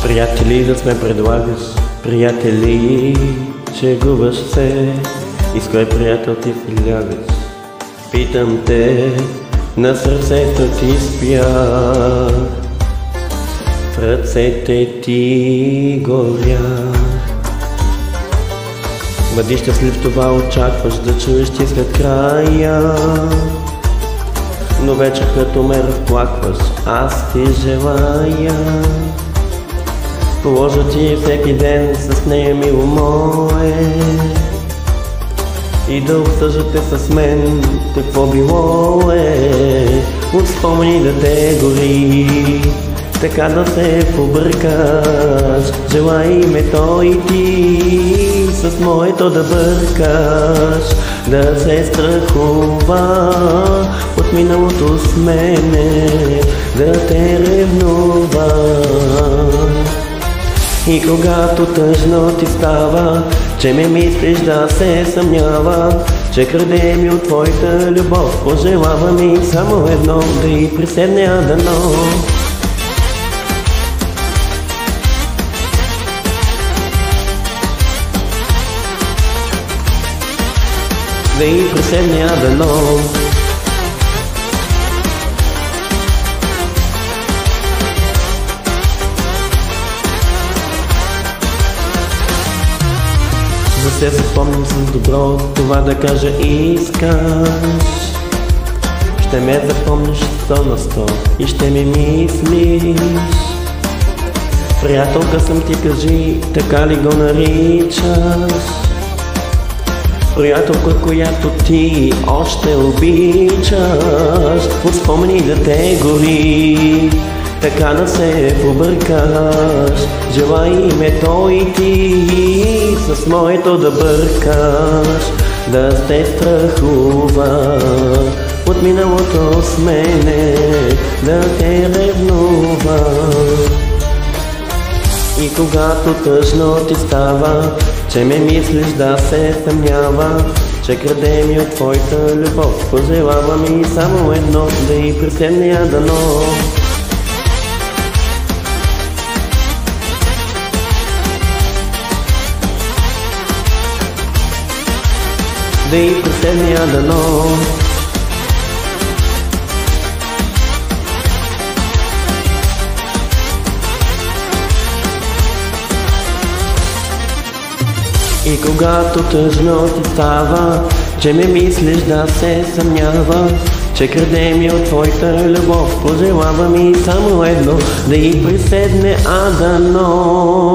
Приятели да сме предлагаш, приятели, шегуваш се, и с кой приятел ти си лягаш? Питам те, на сърцето ти спях, в ръцете ти горя. Бъди щастлив, това очакваш да чуеш ти след края, но вече като ме разплакваш, аз ти желая. Положа ти всеки ден с нея, мило мое, и да обсъждате с мен какво било е. От спомени да те гори, така да се побъркаш. Желай ме той и ти с моето да бъркаш, да се страхува от миналото с мене, да те ревнува. И когато тъжно ти става, че ме мислиш, да се съмнява, че краде ми от твоята любов, пожелава ми само едно, да й приседне дано. Да й приседне дано. За се запомням с добро, това да кажа искаш. Ще ме запомниш 100 на 100 и ще ми мислиш. Приятелка съм ти, кажи, така ли го наричаш? Приятелка, която ти още обичаш, от спомени да те гори, така да се побъркаш. Желай ме той и ти с моето да бъркаш, да се страхува от миналото с мене, да те ревнува. И когато тъжно ти става, че ме мислиш, да се съмнява, че краде ми от твоята любов, пожелава ми само едно, да й приседне дано. Да й приседне дано. И когато тъжно ти става, че ме мислиш, да се съмнява, че краде ми от твоята любов, пожелава ми само едно, да й приседне дано.